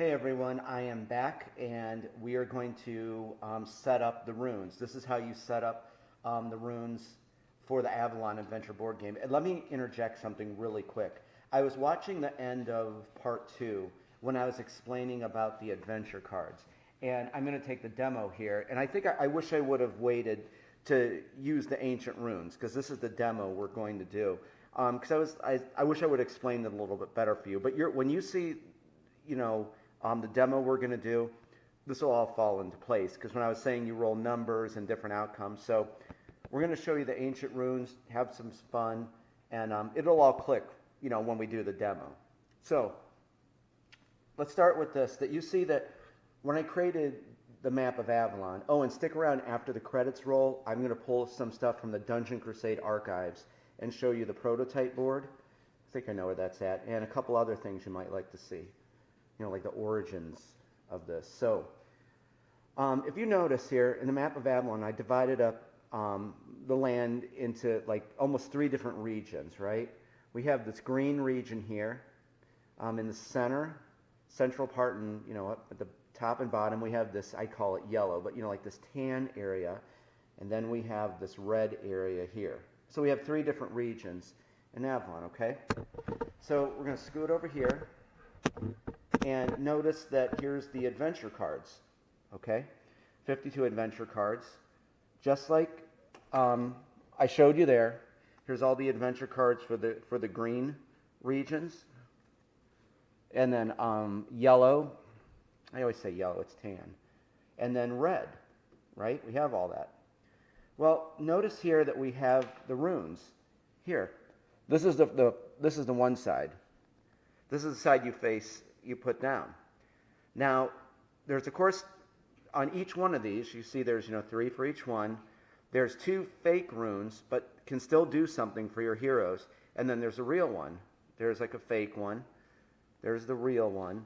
Hey everyone, I am back and we are going to set up the runes. This is how you set up the runes for the Avalon Adventure board game. And let me interject something really quick. I was watching the end of part 2 when I was explaining about the adventure cards. And I'm going to take the demo here. And I think I wish I would have waited to use the ancient runes because this is the demo we're going to do. Because I wish I would have explained it a little bit better for you. But when you see, you know, the demo we're going to do, this will all fall into place because when I was saying you roll numbers and different outcomes. So we're going to show you the ancient runes, have some fun, and it'll all click, you know, when we do the demo. So let's start with this, that you see that when I created the map of Avalon, oh, and stick around after the credits roll, I'm going to pull some stuff from the Dungeon Crusade archives and show you the prototype board. I think I know where that's at, and a couple other things you might like to see. You know, like the origins of this. So, if you notice here in the map of Avalon, I divided up the land into like almost 3 different regions, right? We have this green region here in the central part, and you know, up at the top and bottom, we have this, I call it yellow, but you know, like this tan area, and then we have this red area here. So we have 3 different regions in Avalon, okay? So we're going to scoot over here. And notice that here's the adventure cards, okay? 52 adventure cards. Just like I showed you there, here's all the adventure cards for the green regions. And then yellow, I always say yellow, it's tan. And then red, right? We have all that. Well, notice here that we have the runes here. This is this is the one side. This is the side you put down. Now, there's of course on each one of these, you see there's 3 for each one. There's 2 fake runes, but can still do something for your heroes. And then there's a real one. There's like a fake one. There's the real one.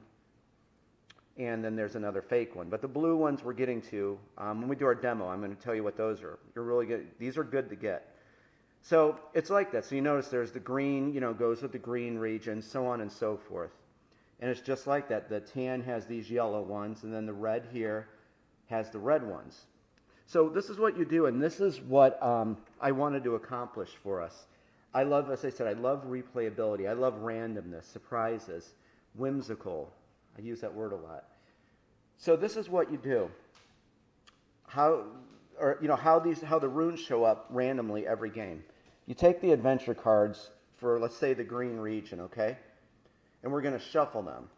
And then there's another fake one. But the blue ones we're getting to, when we do our demo, I'm going to tell you what those are. You're really good. These are good to get. So it's like that. So you notice there's the green, goes with the green region, so on and so forth. And it's just like that. The tan has these yellow ones, and then the red here has the red ones. So this is what you do, and this is what I wanted to accomplish for us. I love, as I said, I love replayability. I love randomness, surprises, whimsical. I use that word a lot. So this is what you do. How the runes show up randomly every game. You take the adventure cards for, let's say, the green region, okay? And we're going to shuffle them.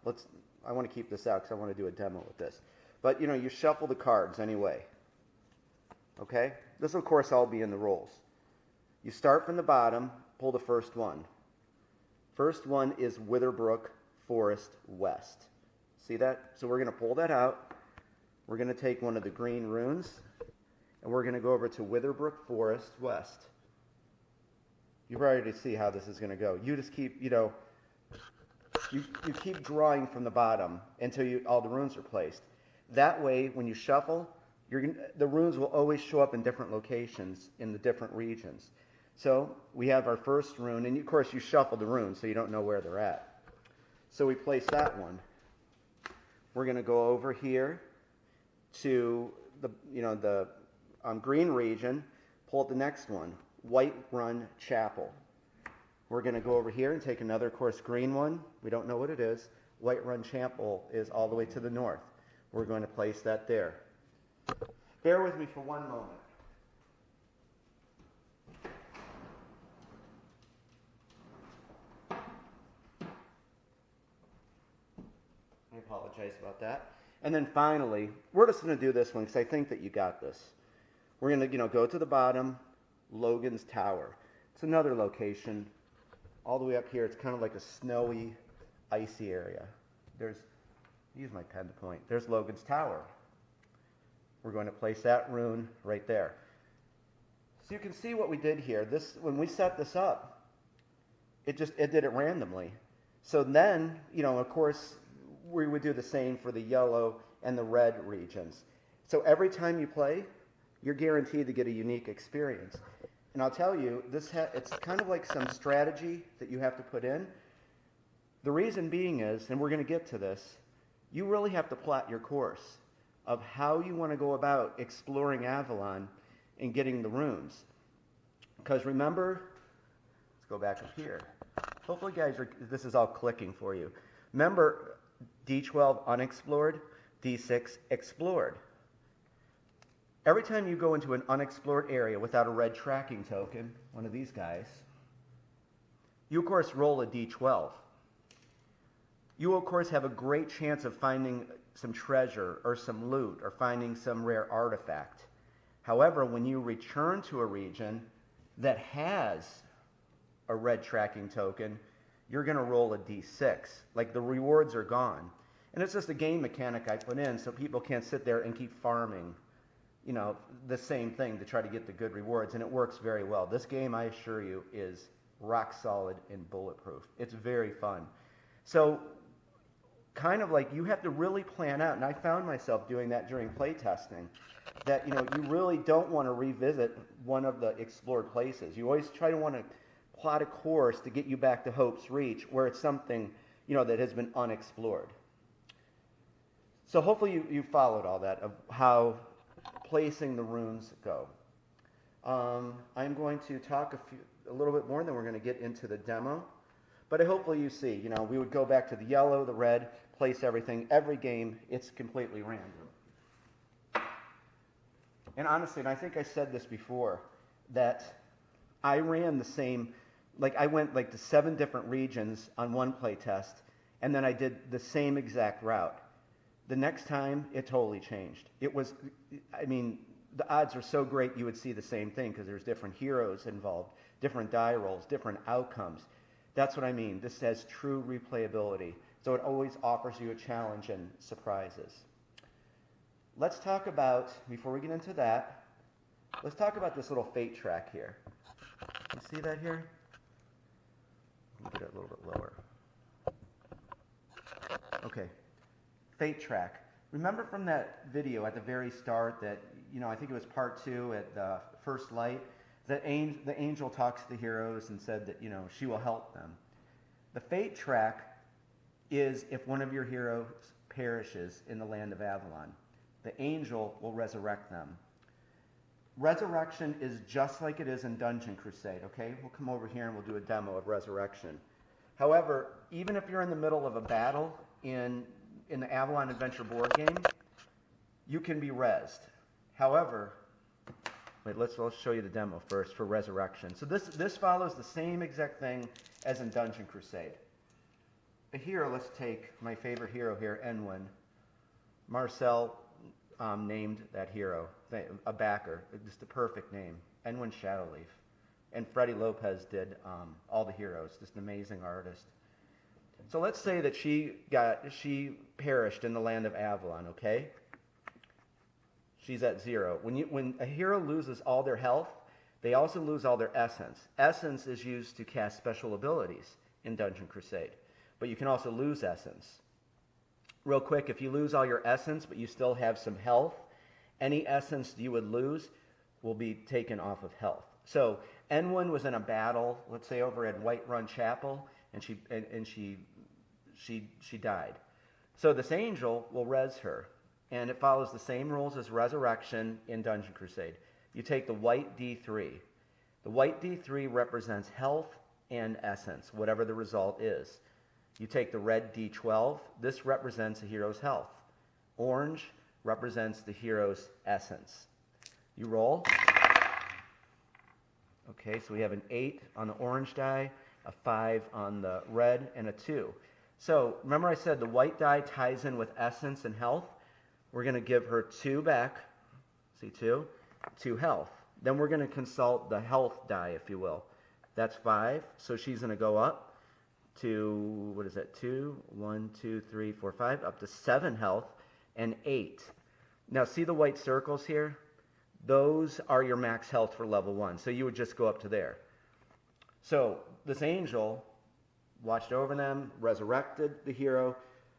I want to keep this out because I want to do a demo with this. But, you shuffle the cards anyway. Okay? This will, of course, all be in the rolls. You start from the bottom, pull the first one. First one is Witherbrook Forest West. See that? So we're going to pull that out. We're going to take one of the green runes, and we're going to go over to Witherbrook Forest West. You've already see how this is going to go. You just keep, you keep drawing from the bottom until all the runes are placed. That way, when you shuffle, the runes will always show up in different locations in the different regions. So we have our first rune, and of course you shuffle the runes so you don't know where they're at. So we place that one. We're going to go over here to the green region, pull up the next one, White Run Chapel. We're going to go over here and take another, of course, green one. We don't know what it is. White Run Chapel is all the way to the north. We're going to place that there. Bear with me for one moment. I apologize about that. And then finally, we're just going to do this one because I think that you got this. We're going to go to the bottom, Logan's Tower. It's another location. All the way up here, it's kind of like a snowy, icy area. Use my pen to point. There's Logan's Tower. We're going to place that rune right there. So you can see what we did here. When we set this up, it did it randomly. So then, of course, we would do the same for the yellow and the red regions. So every time you play, you're guaranteed to get a unique experience. And I'll tell you, it's kind of like some strategy that you have to put in. The reason being is, and we're going to get to this, you really have to plot your course of how you want to go about exploring Avalon and getting the runes. Because remember, let's go back up here. Hopefully, guys, this is all clicking for you. Remember, D12 unexplored, D6 explored. Every time you go into an unexplored area without a red tracking token, one of these guys, you, of course, roll a D12. You, of course, have a great chance of finding some treasure or some loot or finding some rare artifact. However, when you return to a region that has a red tracking token, you're going to roll a D6. Like, the rewards are gone. And it's just a game mechanic I put in so people can't sit there and keep farming, you know, the same thing to try to get the good rewards. And it works very well. This game, I assure you, is rock solid and bulletproof. It's very fun. So, kind of like, you have to really plan out, and I found myself doing that during playtesting, that, you know, you really don't want to revisit one of the explored places. You always try to want to plot a course to get you back to Hope's Reach, where it's something, you know, that has been unexplored. So hopefully you followed all that of how placing the runes go. I'm going to talk a little bit more, and then we're going to get into the demo. But hopefully you see, you know, we would go back to the yellow, the red, place everything. Every game, it's completely random. And honestly, and I think I said this before, that I ran the same, like I went like to 7 different regions on one play test, and then I did the same exact route. The next time, it totally changed. It was, I mean, the odds are so great you would see the same thing because there's different heroes involved, different die rolls, different outcomes. That's what I mean. This has true replayability. So it always offers you a challenge and surprises. Let's talk about, before we get into that, let's talk about this little fate track here. You see that here? Let me get it a little bit lower. Okay. Fate track. Remember from that video at the very start that, you know, I think it was part 2 at the first light, that the angel talks to the heroes and said that, you know, she will help them. The fate track is if one of your heroes perishes in the land of Avalon. The angel will resurrect them. Resurrection is just like it is in Dungeon Crusade, okay? We'll come over here and we'll do a demo of Resurrection. However, even if you're in the middle of a battle in the Avalon Adventure board game, you can be rezzed. However, wait, let's show you the demo first for Resurrection. So this follows the same exact thing as in Dungeon Crusade. Here, let's take my favorite hero here, Enwin. Marcel named that hero, a backer, just a perfect name, Enwin Shadowleaf. And Freddie Lopez did all the heroes, just an amazing artist. So let's say that she perished in the land of Avalon, okay? She's at 0. When a hero loses all their health, they also lose all their essence. Essence is used to cast special abilities in Dungeon Crusade, but you can also lose essence. Real quick, if you lose all your essence, but you still have some health, any essence you would lose will be taken off of health. So Enwin was in a battle, let's say over at Whiterun Chapel, and she died. So this angel will res her, and it follows the same rules as Resurrection in Dungeon Crusade. You take the white D3. The white D3 represents health and essence, whatever the result is. You take the red D12. This represents a hero's health. Orange represents the hero's essence. You roll. Okay, so we have an 8 on the orange die, a 5 on the red, and a 2. So remember I said the white die ties in with essence and health. We're going to give her 2 back. See, 2 health. Then we're going to consult the health die, if you will. That's 5. So she's going to go up to, what is that, 2, 1, 2, 3, 4, 5, up to 7 health and 8. Now see the white circles here? Those are your max health for level 1. So you would just go up to there. So this angel watched over them, resurrected the hero.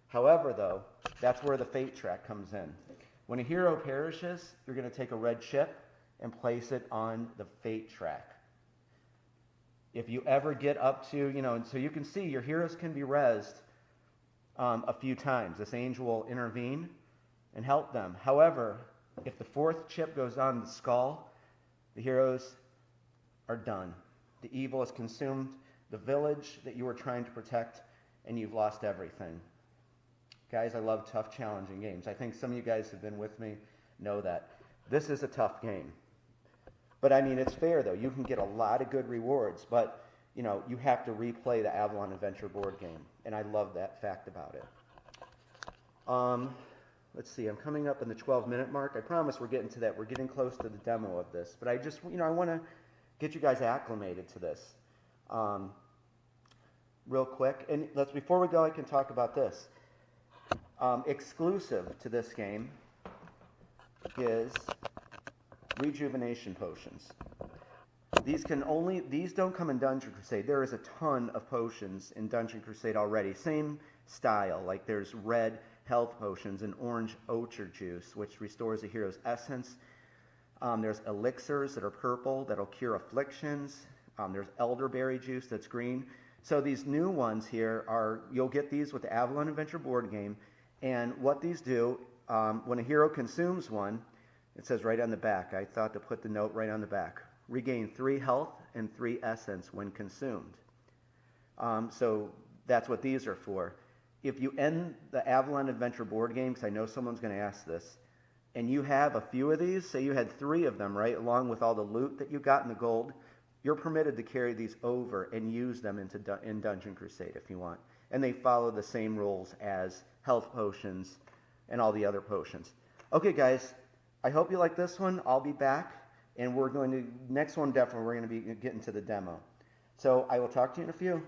However, though, that's where the fate track comes in. When a hero perishes, you're going to take a red chip and place it on the fate track. If you ever get up to, you know, and so you can see your heroes can be rezzed a few times. This angel will intervene and help them. However, if the fourth chip goes on the skull, the heroes are done. The evil has consumed the village that you were trying to protect, and you've lost everything. Guys, I love tough, challenging games. I think some of you guys who've been with me know that. This is a tough game. But I mean, it's fair though. You can get a lot of good rewards, but you know, you have to replay the Avalon Adventure board game, and I love that fact about it. Let's see, I'm coming up in the 12-minute mark. I promise we're getting to that. We're getting close to the demo of this, but I just, you know, I want to get you guys acclimated to this real quick. And before we go, I can talk about this. Exclusive to this game is rejuvenation potions. These don't come in Dungeon Crusade. There is a ton of potions in Dungeon Crusade already. Same style, like there's red health potions and orange ochre juice, which restores a hero's essence. There's elixirs that are purple that'll cure afflictions. There's elderberry juice that's green. So these new ones here you'll get these with the Avalon Adventure board game. And what these do, when a hero consumes one, it says right on the back. I thought to put the note right on the back. Regain 3 health and 3 essence when consumed. So that's what these are for. If you end the Avalon Adventure board game, because I know someone's going to ask this, and you have a few of these, say you had 3 of them, right, along with all the loot that you got in the gold, you're permitted to carry these over and use them in Dungeon Crusade if you want. And they follow the same rules as health potions and all the other potions. Okay, guys, I hope you like this one. I'll be back, and next one definitely, we're going to be getting to the demo. So I will talk to you in a few.